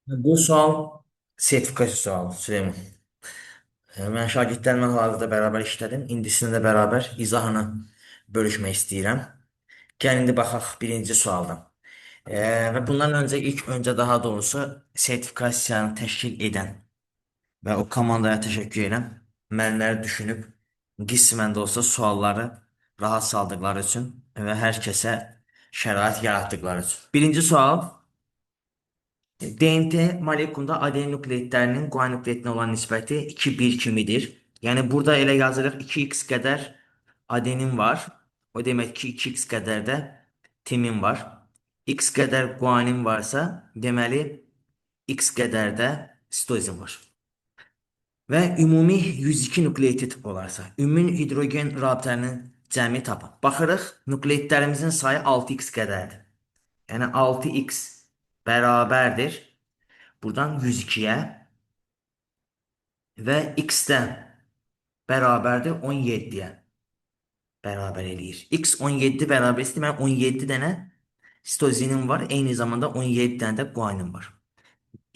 Bu sual sertifikasyon sualı Süleyman. Mən şagirdlərimlə hal-hazırda bərabər işlədim. İndisini də bərabər izahını bölüşmək istəyirəm. Gəlin indi baxaq birinci sualdan. Və bundan öncə daha doğrusu sertifikasiyanı təşkil edən və o komandaya təşəkkür edirəm. Müəllimləri düşünüb qismən də olsa sualları rahat saldıqları üçün və hər kəsə şərait yaratdıqları üçün. Birinci sual. DNT molekulunda adenin nukleotidlərinin guanin nukleotidinə olan nisbəti 2:1 kimidir. Yəni burada elə yazırıq 2x qədər adenin var. O demək ki 2x qədər də timin var. X qədər guanin varsa, deməli x qədər də sitozin var. Və ümumi 102 nukleotid olarsa, ümumi hidrogen rabitələrinin cəmi tapın. Baxırıq, nukleotidlərimizin sayı 6x qədərdir. Yəni 6x bərabərdir. Buradan 102'ye və x də bərabərdir 17'ye bərabər eləyir. X 17 bərabər istəyir. Mən 17 dənə sitozinim var. Eyni zamanda 17 dənə də guanin var.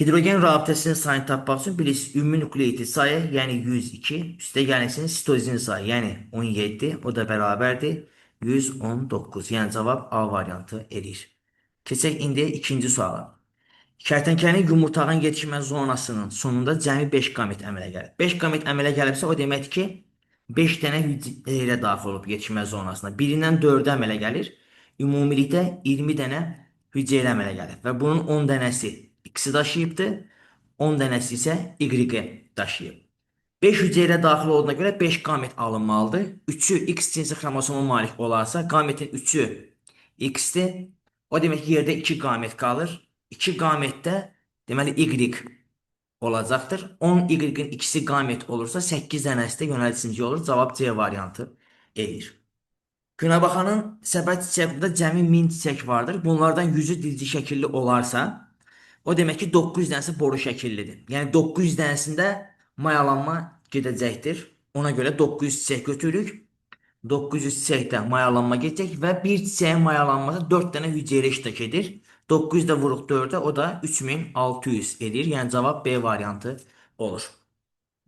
Hidrogen rabitəsinin sayını tapmaq üçün bilirsiniz, ümumi nukleotid sayı, yəni 102, üstə gəlirsiniz sitozin sayı, yəni 17, o da bərabərdir 119. Yəni cavab A variantı eləyir. Keçək indi ikinci suala. Kərtənkələnin yumurtağın yetişmə zonasının sonunda cəmi 5 qamet əmələ gəlir. 5 qamet əmələ gəlibsə, o deməkdir ki, 5 dənə hüceyrə daxil olub yetişmə zonasına. Birindən 4-ə əmələ gəlir. Ümumilikdə 20 dənə hüceyrə əmələ gəlir. Və bunun 10 dənəsi X-i daşıyıbdır, 10 dənəsi isə Y-i daşıyıb. 5 hüceyrə daxil olduğuna görə 5 qamet alınmalıdır. 3'ü X cinsi xromosoma malik olarsa, qametin 3'ü X-dir. O demək ki, yerdə 2 qamet qalır. 2 qamətdə deməli Y olacaqdır. 10 Y-in ikisi qamet olursa 8 dənəsi də yönəltici olur. Cavab C variantı eləyir. Günəbaxanın səbət çiçəyində cəmi 1000 çiçək vardır. Bunlardan 100'ü dilci şəkilli olarsa, o demək ki 900 dənəsi boru şəkillidir. Yəni 900 dənəsində mayalanma gedəcəkdir. Ona görə 900 çiçək götürürük. 900 çiçəkdə mayalanma gedəcək və bir çiçəyin mayalanması 4 dənə hüceyrə iştirak edir. 900 də vuruq 4'ə, o da 3600 edir. Yəni cavab B variantı olur.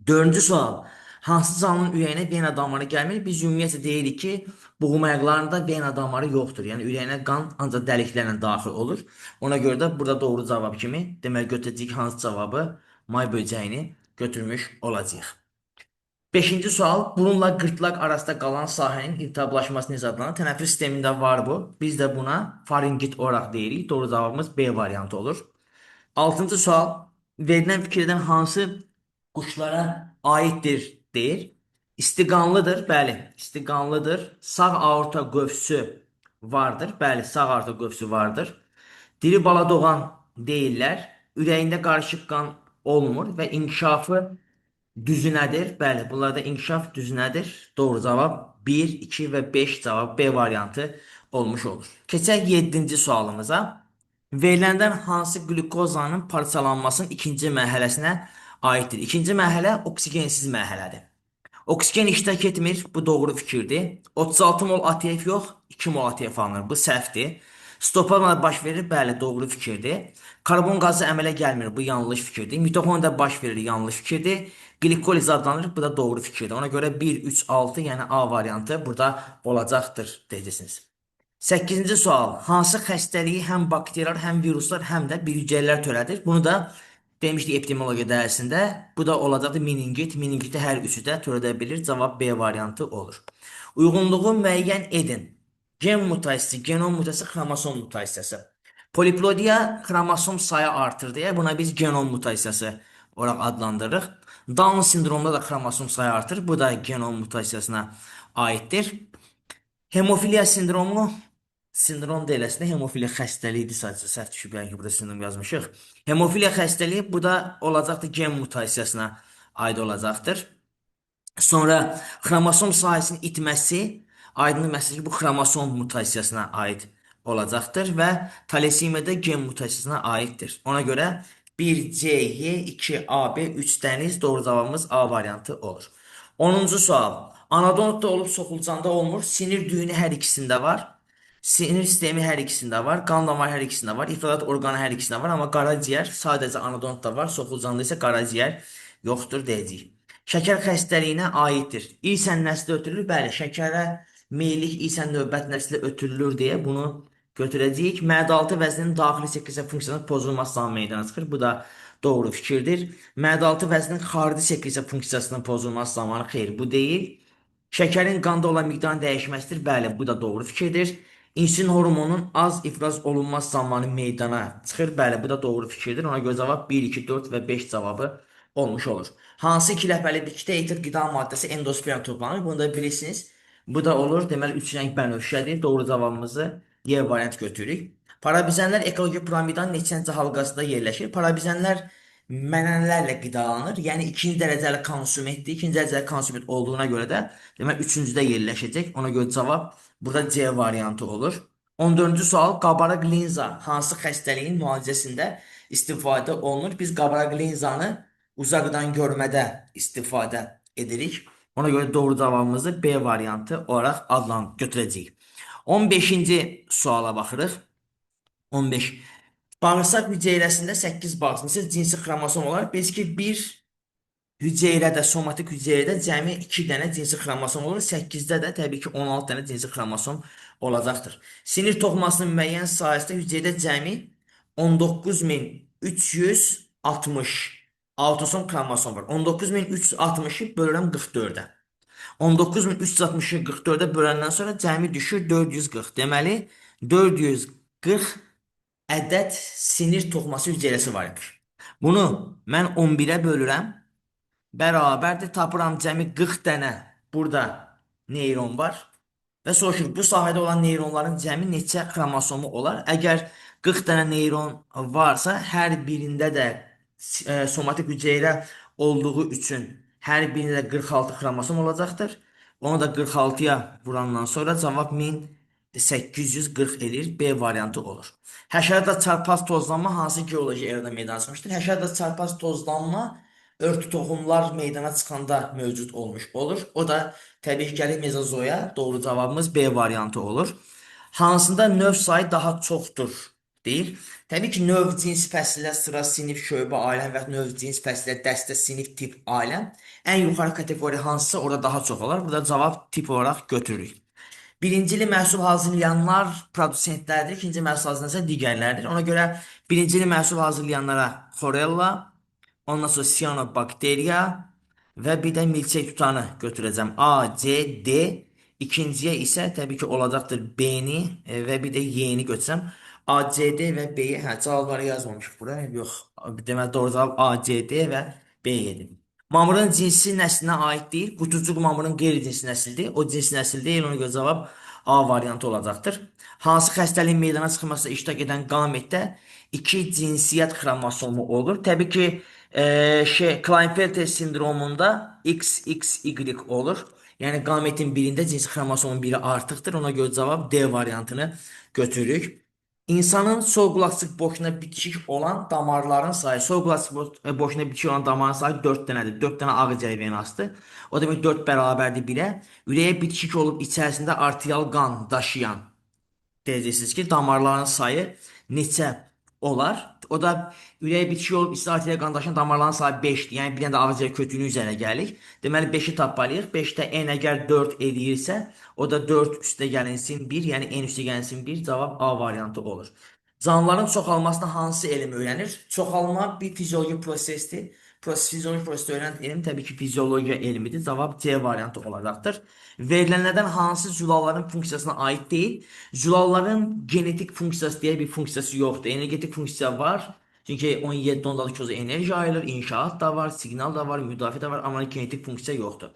Dördüncü sual. Hansı canlının ürəyinə vena damarı gəlmir? Biz ümumiyyətlə deyirik ki, boğum ayaqlarında vena damarı yoxdur. Yəni ürəyinə qan ancaq dəliklərlə daxil olur. Ona görə də burada doğru cavab kimi deməli götürəcəyik hansı cavabı may böcəyini götürmüş olacağıq. Beşinci sual. Burunla qırtlaq arasında qalan sahənin iltihaplaşması necə adlanır? Tənəffüs sistemində var bu. Biz də buna faringit olaraq deyirik. Doğru cavabımız B variantı olur. Altıncı sual. Verilən fikirdən hansı quşlara aiddir deyir. İstiqanlıdır. Bəli, istiqanlıdır. Sağ aorta qövsü vardır. Bəli, sağ aorta qövsü vardır. Diri bala doğan deyirlər. Ürəyində qarışıq qan olmur və inkişafı düzünədir. Bəli, bunlarda inkişaf düzünədir. Doğru cavab 1, 2 və 5 cavab B variantı olmuş olur. Keçək 7-ci sualımıza. Veriləndən hansı qlükozanın parçalanmasının ikinci mərhələsinə aiddir? İkinci mərhələ oksigensiz mərhələdir. Oksigen iştirak etmir. Bu doğru fikirdir. 36 mol ATF yox, 2 mol ATF alınır. Bu səhvdir. Stopa baş verir. Bəli, doğru fikirdir. Karbon qazı əmələ gəlmir. Bu yanlış fikirdir. Mitoxondriya baş verir. Yanlış fikirdir. Glikoliz adlanır. Bu da doğru fikirdir. Ona görə 1, 3, 6, yəni A variantı burada olacaqdır deyəcəksiniz. 8-ci sual. Hansı xəstəliyi həm bakteriyalar, həm viruslar, həm də bircəklər törədir? Bunu da demişdik epidemiologiya dərsində. Bu da olacaqdır meningit. Meningiti hər üçü də törədə bilir. Cavab B variantı olur. Uyğunluğu müəyyən edin. Gen mutasiyası, genom mutasiyası, xromosom mutasiyası. Poliplodiya xromosom sayı artır deyə buna biz genom mutasiyası olaraq adlandırırıq. Down sindromda da xromosom sayı artır. Bu da genom mutasiyasına aiddir. Hemofiliya sindromu sindrom deyil, əslində hemofiliya xəstəliyidir, sadəcə səhv düşüb, yəni ki, burada sindrom yazmışıq. Hemofiliya xəstəliyi bu da olacaqdır gen mutasiyasına aid olacaqdır. Sonra xromosom sahəsinin itməsi aydın məsələ ki, bu xromosom mutasiyasına aid olacaqdır və talassemiyada gen mutasiyasına aiddir. Ona görə 1CY, 2AB, 3 dəniz doğru cavabımız A variantı olur. 10-cu sual. Anadonutda olub soxulcanda olmur. Sinir düyünü hər ikisində var. Sinir sistemi hər ikisində var, qan damarı hər ikisində var, ifrat orqanı hər ikisində var, amma qaraciyər sadəcə anadontda var, soxulcanda isə qaraciyər yoxdur deyəcəyik. Şəkər xəstəliyinə aiddir. İlsən nəsli ötürülür. Bəli, şəkərə meyillik ilsən növbət nəsli ötürülür deyə bunu götürəcəyik. Mədaaltı vəznin daxili sekresiya funksiyasının pozulması zamanı meydana çıxır. Bu da doğru fikirdir. Mədaaltı vəznin xarici sekresiya funksiyasının pozulması zamanı xeyr, bu deyil. Şəkərin qanda olan miqdarın dəyişməsidir. Bəli, bu da doğru fikirdir. İnsulin hormonunun az ifraz olunmaz zamanı meydana çıxır. Bəli, bu da doğru fikirdir. Ona görə cavab 1, 2, 4 və 5 cavabı olmuş olur. Hansı iki ləpəli bitkide etil qida maddəsi endosperm toplanır? Bunu da bilirsiniz. Bu da olur. Deməli, üç rəng bənövşədir. Doğru cavabımızı Y variant götürürük. Parabizənlər ekoloji piramidanın neçənci halqasında yerləşir? Parabizənlər mənələrlə qidalanır. Yəni ikinci dərəcəli konsumentdir. İkinci dərəcəli konsument olduğuna görə də demək üçüncüdə yerləşəcək. Ona görə cavab burada C variantı olur. 14-cü sual qabarıq linza hansı xəstəliyin müalicəsində istifadə olunur? Biz qabarıq linzanı uzaqdan görmədə istifadə edirik. Ona görə doğru cavabımızı B variantı olaraq götürəcəyik. 15-ci suala baxırıq. 15. Bağırsaq hüceyrəsində 8 bağırsaq cinsi xromosom olar. Biz ki, bir hüceyrədə, somatik hüceyrədə cəmi 2 dənə cinsi xromosom olur. 8-də də təbii ki 16 dənə cinsi xromosom olacaqdır. Sinir toxumasının müəyyən sahəsində hüceyrədə cəmi 19360 autosom xromosom var. 19360-ı bölürəm 44-ə. 19360-ı 44-ə böləndən sonra cəmi düşür 440. Deməli 440 ədəd sinir toxuması hüceyrəsi var imiş. Bunu mən 11-ə bölürəm. Bərabərdir. Tapıram cəmi 40 dənə burada neyron var. Və soruşur, bu sahədə olan neyronların cəmi neçə xromosomu olar? Əgər 40 dənə neyron varsa, hər birində də somatik hüceyrə olduğu üçün hər birində də 46 xromosom olacaqdır. Onu da 46-ya vurandan sonra cavab 1840 edir. B variantı olur. Həşəratla çarpaz tozlanma hansı geoloji erada meydana çıxmışdır? Həşəratla çarpaz tozlanma örtü toxumlar meydana çıxanda mövcud olmuş olur. O da təbii ki, gəlir mezozoya. Doğru cavabımız B variantı olur. Hansında növ sayı daha çoxdur deyir. Təbii ki, növ, cins, fəsillər, sıra, sinif, şöbə, ailəm və növ, cins, fəsillər, dəstə, sinif, tip, ailəm. Ən yuxarı kateqoriya hansısa orada daha çox olar. Burada cavab tip olaraq götürürük. Birinci il məhsul hazırlayanlar produsentlərdir, ikinci məhsul hazırlayanlar isə digərlərdir. Ona görə birinci il məhsul hazırlayanlara xorella, ondan sonra siyanobakteriya və bir də milçək tutanı götürəcəm. A, C, D. İkinciyə isə təbii ki olacaqdır B-ni və bir də Y-ni götürsəm. A, C, D və B-yi, cavabları yazmamışıq bura. Yox, deməli doğru cavab A, C, D və B-yedir. Mamırın cinsi nəslinə aid deyil. Qutucuq mamırın qeyri-cinsi nəsildir. O cinsi nəsil deyil. Ona görə cavab A variantı olacaqdır. Hansı xəstəliyin meydana çıxmasına iştirak edən qametdə iki cinsiyyət xromosomu olur. Təbii ki, Klinefelter sindromunda XXY olur. Yəni qametin birində cinsi xromosomun biri artıqdır. Ona görə cavab D variantını götürürük. İnsanın sol qulaqçıq boşuna bitişik olan damarların sayı, sol qulaqçıq boşuna bitişik olan damarın sayı 4 dənədir. 4 dənə ağciyər venasıdır. O demək 4 bərabərdir 1-ə. Ürəyə bitişik olub içərisində arterial qan daşıyan deyəcəksiniz ki, damarların sayı neçə olar? O da ürəyə bitişik olub içərisində arterial qan daşıyan damarların sayı 5-dir. Yəni bir dənə də ağciyər kötüyünün üzərinə gəlirik. Deməli 5-i tapmalıyıq. 5-də n əgər 4 eləyirsə, o da 4 üstə gəlinsin 1, yəni n üstə gəlinsin 1, cavab A variantı olur. Canlıların çoxalmasına hansı elm öyrənir? Çoxalma bir fizioloji prosesdir. Fizioloji prosesdə öyrənən elm təbii ki, fiziologiya elmidir. Cavab C variantı olacaqdır. Verilənlərdən hansı zülalların funksiyasına aid deyil? Zülalların genetik funksiyası deyə bir funksiyası yoxdur. Energetik funksiya var. Çünki 17 ondalık koza enerji ayrılır, inşaat da var, siqnal da var, müdafiə də var, amma genetik funksiya yoxdur.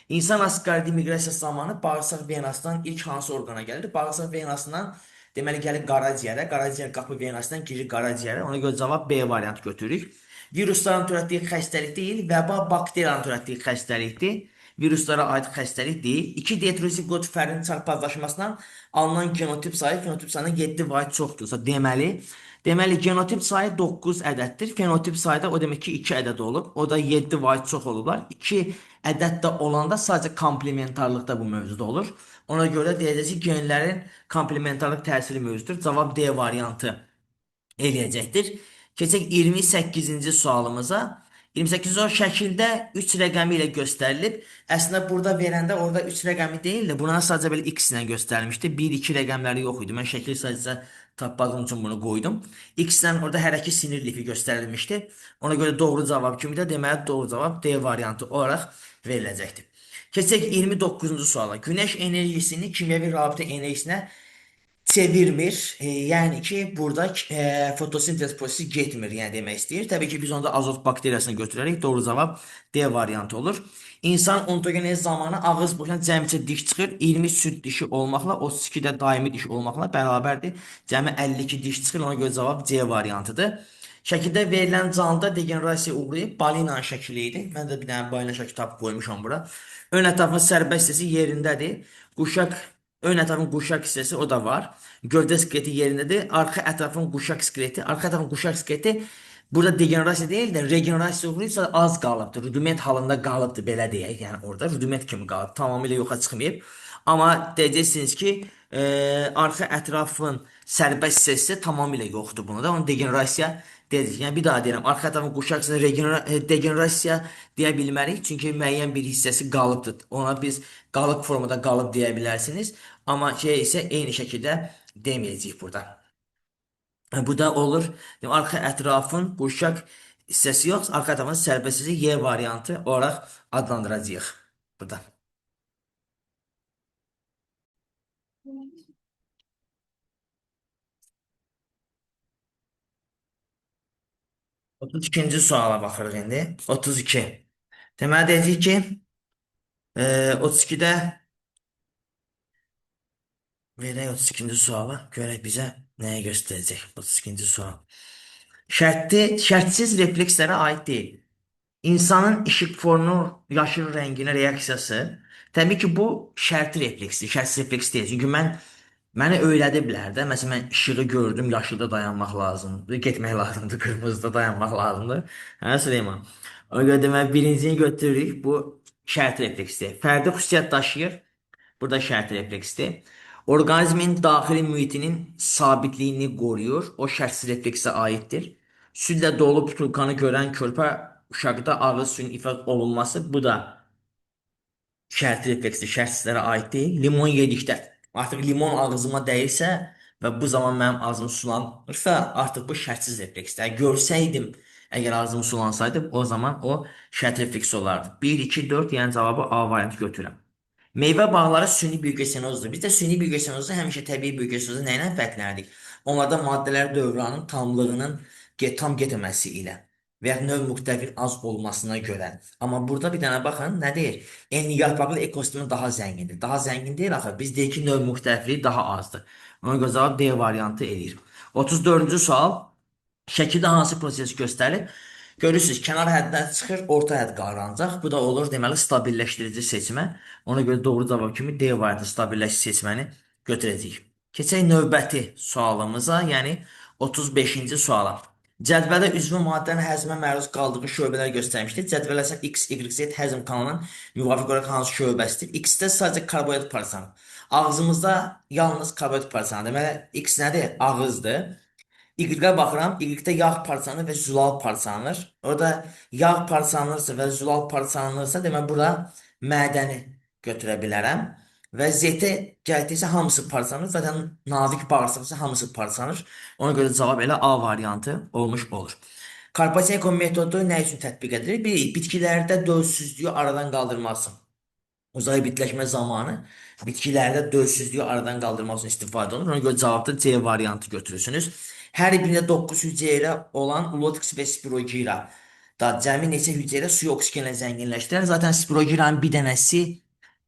İnsan asqaridi miqrasiyası zamanı bağırsaq venasından ilk hansı orqana gəlir? Bağırsaq venasından deməli gəlir qaraciyərə, qaraciyər qapı venasından girir qaraciyərə. Ona görə cavab B variantı götürürük. Virusların törətdiyi xəstəlik deyil, vəba bakteriyanın törətdiyi xəstəlikdir. viruslara aid xəstəlik deyil. 2 deoksiribonuklin fərqinin çarpazlaşmasından alınan genotip sayı fenotip sayından 7 vaid çoxdursa, deməli genotip sayı 9 ədəddir. Fenotip sayı da o demək ki 2 ədəd olub. O da 7 vaid çox olublar. 2 ədəd də olanda sadəcə komplementarlıqda bu mövcud olur. Ona görə deyəcəyik ki, genlərin komplementarlıq təsiri mövcuddur. Cavab D variantı eləyəcəkdir. Keçək 28-ci sualımıza. 28-ci sual şəkildə 3 rəqəmi ilə göstərilib. Əslində burada verəndə orada 3 rəqəmi deyil də buna sadəcə belə x ilə göstərilmişdi. 1-2 rəqəmləri yox idi. Mən şəkli sadəcə tapmadığım üçün bunu qoydum. X-lə orada hər iki sinir lifi göstərilmişdi. Ona görə doğru cavab kimi də deməli doğru cavab D variantı olaraq veriləcəkdir. Keçək 29-cu suala. Günəş enerjisini kimyəvi rabitə enerjisinə çevirmir. Yəni ki, burada fotosintez prosesi getmir, yəni demək istəyir. Təbii ki, biz onda azot bakteriyasını götürərək doğru cavab D variantı olur. İnsan ontogenezi zamanı ağız boşuna cəmicə diş çıxır. 20 süd dişi olmaqla 32 də daimi diş olmaqla bərabərdir. Cəmi 52 diş çıxır. Ona görə cavab C variantıdır. Şəkildə verilən canlıda degenerasiya uğrayıb balina şəkli idi. Mən də bir dənə balina şəkli tapıb qoymuşam bura. Ön ətrafın sərbəst hissəsi yerindədir. Quşaq ön ətrafın quşaq hissəsi o da var. Gövdə skeleti yerindədir. Arxa ətrafın quşaq skeleti, arxa ətrafın quşaq skeleti burada degenerasiya deyil də regenerasiya uğrayıbsa az qalıbdır. Rudiment halında qalıbdır belə deyək. Yəni orada rudiment kimi qalıb. Tamamilə yoxa çıxmayıb. Amma deyəcəksiniz ki, arxa ətrafın sərbəst hissəsi tamamilə yoxdur bunda da. Onun degenerasiya dedik. Yəni bir daha deyirəm, arxa tərəfin quşaq hissəsində degenerasiya deyə bilmərik, çünki müəyyən bir hissəsi qalıbdır. Ona biz qalıq formada qalıb deyə bilərsiniz, amma şey isə eyni şəkildə deməyəcəyik burada. Bu da olur. Arxa ətrafın quşaq hissəsi yox, arxa tərəfin sərbəst hissəsi Y variantı olaraq adlandıracağıq burada. 32-ci suala baxırıq indi. 32. Deməli deyəcəyik ki, 32-də verək 32-ci sualı, görək bizə nəyə göstərəcək 32-ci sual. Şərtsiz reflekslərə aid deyil. İnsanın işıq forunu yaşıl rənginə reaksiyası. Təbii ki, bu şərti refleksdir, şərtsiz refleks deyil. Çünki məni öyrədiblər də. Məsələn, mən işığı gördüm, yaşılda dayanmaq lazımdır, getmək lazımdır, qırmızıda dayanmaq lazımdır. Hə, Süleyman? O görə deməli, birincini götürürük. Bu şərti refleksdir. Fərdi xüsusiyyət daşıyır. Burada şərti refleksdir. Orqanizmin daxili mühitinin sabitliyini qoruyur. O şərtsiz refleksə aiddir. Südlə dolu butulkanı görən körpə uşaqda ağız suyun ifraz olunması, bu da şərti refleksdir, şərtsizlərə aid deyil. Limon yedikdə artıq limon ağzıma dəyirsə və bu zaman mənim ağzım sulanırsa, artıq bu şərtsiz refleksdir. Görsəydim, əgər ağzım sulansaydı, o zaman o şərt refleks olardı. 1, 2, 4, yəni cavabı A variantı götürürəm. Meyvə bağları süni biogesenozdur. Biz də süni biogesenozu həmişə təbii biogesenozu nə ilə fərqlənirdik? Onlarda maddələr dövranın tamlığının tam getməməsi ilə və ya növ müxtəlifin az olmasına görə. Amma burada bir dənə baxın, nə deyir? Enli yarpaqlı ekosistemi daha zəngindir. Daha zəngin deyil axı. Biz deyik ki, növ müxtəlifliyi daha azdır. Ona görə cavab D variantı eləyir. 34-cü sual. Şəkildə hansı proses göstərilir? Görürsünüz, kənar həddən çıxır, orta hədd qaranacaq. Bu da olur, deməli, stabilləşdirici seçmə. Ona görə doğru cavab kimi D variantı stabilləşdirici seçməni götürəcəyik. Keçək növbəti sualımıza, yəni 35-ci suala. Cədvəldə üzvü maddənin həzmə məruz qaldığı şöbələr göstərmişdir. Cədvələ isə X, Y, Z həzm kanalının müvafiq olaraq hansı şöbəsidir? X-də sadəcə karbohidrat parçalanır. Ağzımızda yalnız karbohidrat parçalanır. Deməli, X nədir? Ağızdır. Y-ə baxıram, Y-də yağ parçalanır və zülal parçalanır. Orada yağ parçalanırsa və zülal parçalanırsa, demək burada mədəni götürə bilərəm. Və Z-ə gəldiksə hamısı parçalanır, zaten nazik bağırsaqsa hamısı parçalanır. Ona görə cavab elə A variantı olmuş olur. Karpachenko metodu nə üçün tətbiq edilir? Bir, bitkilərdə dölsüzlüyü aradan qaldırması. Uzay bitləşmə zamanı bitkilərdə dölsüzlüyü aradan qaldırmaq üçün istifadə olunur. Ona görə cavabda C variantı götürürsünüz. Hər birində 9 hüceyrə olan Ulotix və Spirogyra da cəmi neçə hüceyrə suyu oksigenlə zənginləşdirər. Zaten Spirogyranın bir dənəsi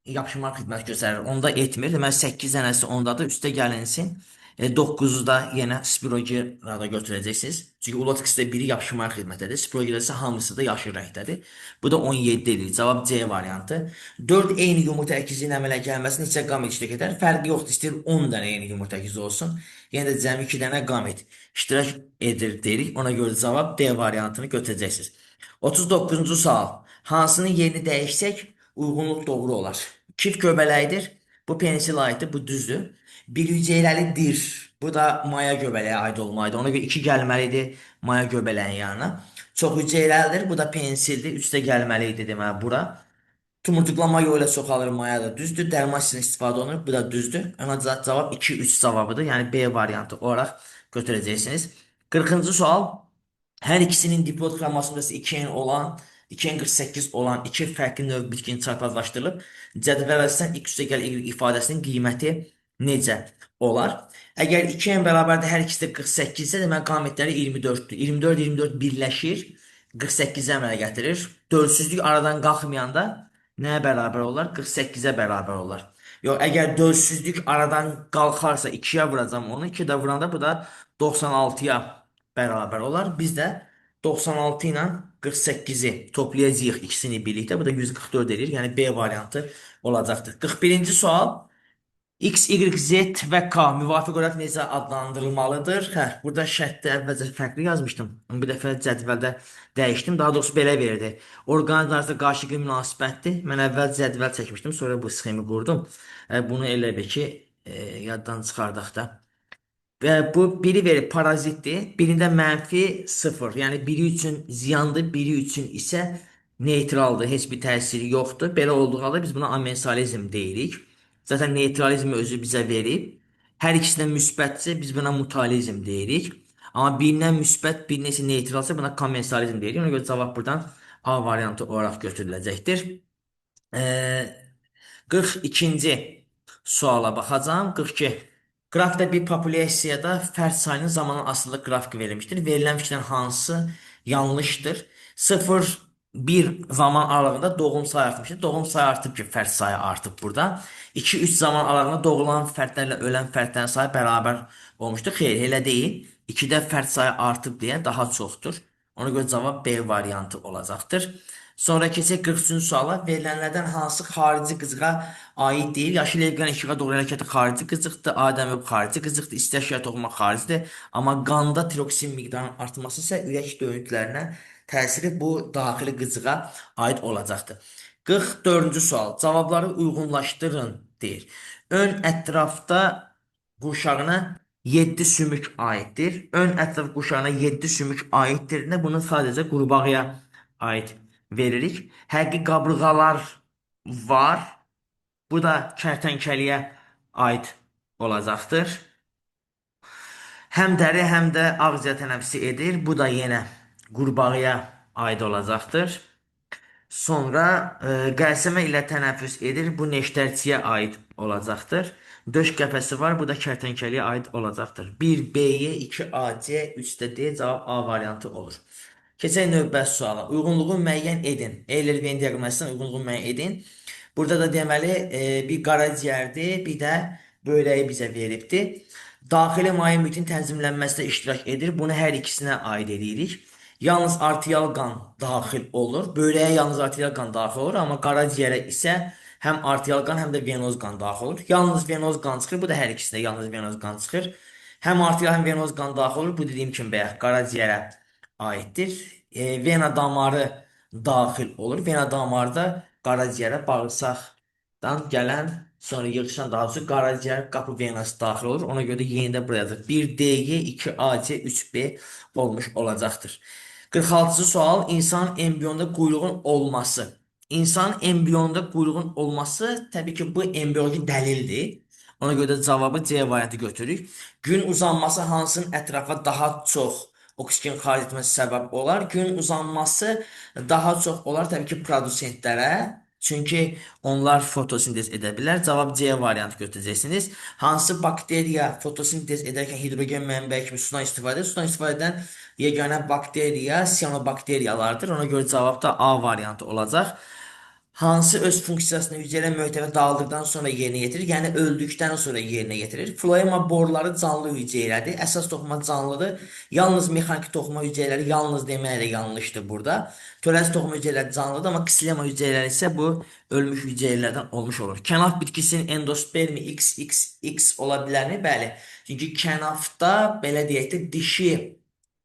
yapışmaq xidmət göstərir. Onda etmir. Deməli 8 dənəsi ondadır. Üstə gəlinsin. 9'u da yenə Spirogyra götürəcəksiniz. Çünki Ulotix-də biri yapışmayan xidmətdədir. Spirogyra isə hamısı da yaşıl rəngdədir. Bu da 17 edir. Cavab C variantı. 4 eyni yumurta əkizinin əmələ gəlməsi neçə qamet iştirak edər? Fərqi yoxdur. İstəyir 10 dənə eyni yumurta əkizi olsun. Yenə də cəmi 2 dənə qamet iştirak edir deyirik. Ona görə cavab D variantını götürəcəksiniz. 39-cu sual. Hansının yerini dəyişsək uyğunluq doğru olar? Çift göbələkdir. Bu pensil aiddir. Bu düzdür. Bir hüceyrəlidir. Bu da maya göbələyə aid olmalıdır. Ona görə 2 gəlməlidir maya göbələyin yanına. Çox hüceyrəlidir. Bu da pensildir. 3 də gəlməli idi deməli bura. Tumurcuqlama yolu ilə çoxalır maya da düzdür. Dərman sistemi istifadə olunur. Bu da düzdür. Ona cavab 2-3 cavabıdır. Yəni B variantı olaraq götürəcəksiniz. 40-cı sual. Hər ikisinin diploid xromosoması 2N olan, 2N48 olan iki fərqli növ bitkin çarpazlaşdırılıb. Cədvəl əsasən x üstəgəl y ifadəsinin qiyməti necə olar? Əgər 2N bərabərdir hər ikisi də 48 isə demək qametləri 24-dür. 24 birləşir, 48-ə əmələ gətirir. Dölsüzlük aradan qalxmayanda nəyə bərabər olar? 48-ə bərabər olar. Yox, əgər dölsüzlük aradan qalxarsa 2-yə vuracam onu, 2 də vuranda bu da 96-ya bərabər olar. Biz də 96 ilə 48-i toplayacağıq ikisini birlikdə. Bu da 144 edir. Yəni B variantı olacaqdır. 41-ci sual. X, Y, Z və K müvafiq olaraq necə adlandırılmalıdır? Hə, burada şərtdə əvvəlcə fərqli yazmışdım. Bu dəfə cədvəldə dəyişdim. Daha doğrusu belə verdi. Orqanizm arasında qarşılıqlı münasibətdir. Mən əvvəl cədvəl çəkmişdim, sonra bu sxemi qurdum. Bunu elə bil ki, yaddan çıxardaq da. Və bu biri verib parazitdir. Birində -0. Yəni biri üçün ziyandır, biri üçün isə neytraldır. Heç bir təsiri yoxdur. Belə olduğu halda biz buna amensalizm deyirik. Zaten neytralizmi özü bizə verib. Hər ikisinə müsbətsə biz buna mutalizm deyirik. Amma birindən müsbət, birinə isə neytralsa buna komensalizm deyirik. Ona görə cavab buradan A variantı olaraq götürüləcəkdir. 42-ci suala baxacağım. 42. Qrafikdə bir populyasiyada fərd sayının zamanla asılı qrafiki verilmişdir. Verilən fikirlərin hansı yanlışdır? 0-1 zaman aralığında doğum sayı artmışdır. Doğum sayı artıb ki, fərd sayı artıb burada. 2-3 zaman aralığında doğulan fərdlərlə ölən fərdlərin sayı bərabər olmuşdur. Xeyr, elə deyil. 2-də fərd sayı artıb deyə daha çoxdur. Ona görə cavab B variantı olacaqdır. Sonra keçək 43-cü suala. Verilənlərdən hansı xarici qızığa aid deyil? Yaşıl evqən işığa doğru hərəkəti xarici qızıqdır. Adəm öp xarici qızıqdır. İstər şərait toxunma xaricidir. Amma qanda tiroksin miqdarının artması isə ürək döyüntülərinə təsiri bu daxili qızığa aid olacaqdır. 44-cü sual. Cavabları uyğunlaşdırın deyir. Ön ətrafda qurşağına 7 sümük aiddir. Ön ətraf qurşağına 7 sümük aiddir. Nə bunu sadəcə qurbağaya aid veririk. Həqiqi qabırğalar var. Bu da kərtənkəliyə aid olacaqdır. Həm dəri, həm də ağızca tənəffüs edir. Bu da yenə qurbağaya aid olacaqdır. Sonra qəlsəmə ilə tənəffüs edir. Bu neştərçiyə aid olacaqdır. Döş qəfəsi var. Bu da kərtənkəliyə aid olacaqdır. 1 B-yə, 2 A-C, 3 də D cavab A variantı olur. Keçək növbəti suala. Uyğunluğu müəyyən edin. Eyler-Venn diaqramından uyğunluğu müəyyən edin. Burada da deməli bir qaraciyərdir, bir də böyrəyi bizə veribdir. Daxili maye mühitin tənzimlənməsində iştirak edir. Bunu hər ikisinə aid edirik. Yalnız arterial qan daxil olur. Böyrəyə yalnız arterial qan daxil olur, amma qaraciyərə isə həm arterial qan, həm də venoz qan daxil olur. Yalnız venoz qan çıxır. Bu da hər ikisində yalnız venoz qan çıxır. Həm arterial, həm venoz qan daxil olur. Bu dediyim kimi bayaq qaraciyərə aiddir. Vena damarı daxil olur. Vena damarı da qaraciyərə, bağırsaqdan gələn, sonra yığışan daha doğrusu qaraciyər qapı venası daxil olur. Ona görə də yenidə buraya yazılır. 1 D-Y, 2 AC, 3 B olmuş olacaqdır. 46-cı sual. İnsan embrionda quyruğun olması. İnsan embrionda quyruğun olması təbii ki, bu embrioloji dəlildir. Ona görə də cavabı C variantı götürürük. Gün uzanması hansının ətrafa daha çox oksigen xaric etməsi səbəb olar? Gün uzanması daha çox olar təbii ki, produsentlərə. Çünki onlar fotosintez edə bilər. Cavab C variantı götürəcəksiniz. Hansı bakteriya fotosintez edərkən hidrogen mənbəyi kimi sudan istifadə edir? Sudan istifadə edən yeganə bakteriya siyanobakteriyalardır. Ona görə cavab da A variantı olacaq. hansı öz funksiyasını hüceyrə möhtəvi dağıldıqdan sonra yerinə yetirir? Yəni öldükdən sonra yerinə yetirir. Floema boruları canlı hüceyrədir. Əsas toxuma canlıdır. Yalnız mexaniki toxuma hüceyrələri yalnız deməklə yanlışdır burada. Törəsi toxuma hüceyrələri canlıdır, amma ksilema hüceyrələri isə bu ölmüş hüceyrələrdən olmuş olur. Kənaf bitkisinin endospermi XXX ola bilərmi? Bəli. Çünki kənafda belə deyək də dişi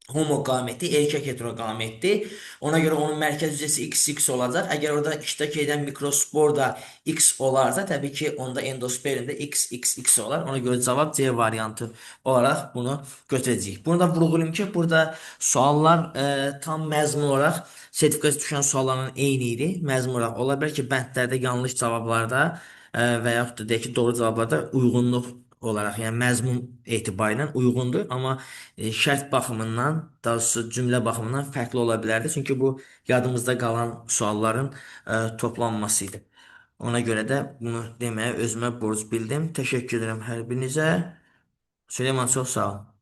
homoqameti, erkək heteroqametdir. Ona görə onun mərkəz hücrəsi XX olacaq. Əgər orada iştirak edən mikrospor da X olarsa, təbii ki, onda endospermdə XXX olar. Ona görə cavab C variantı olaraq bunu götürəcəyik. Bunu da vurğulayım ki, burada suallar tam məzmun olaraq sertifikası düşən sualların eyni idi. Məzmun olaraq ola bilər ki, bəndlərdə yanlış cavablarda və yaxud da deyək ki, doğru cavablarda uyğunluq olaraq, yəni məzmun etibarilə uyğundur, amma şərt baxımından, daha doğrusu cümlə baxımından fərqli ola bilərdi. Çünki bu yadımızda qalan sualların toplanması idi. Ona görə də bunu deməyə özümə borc bildim. Təşəkkür edirəm hər birinizə. Süleyman, çox sağ ol.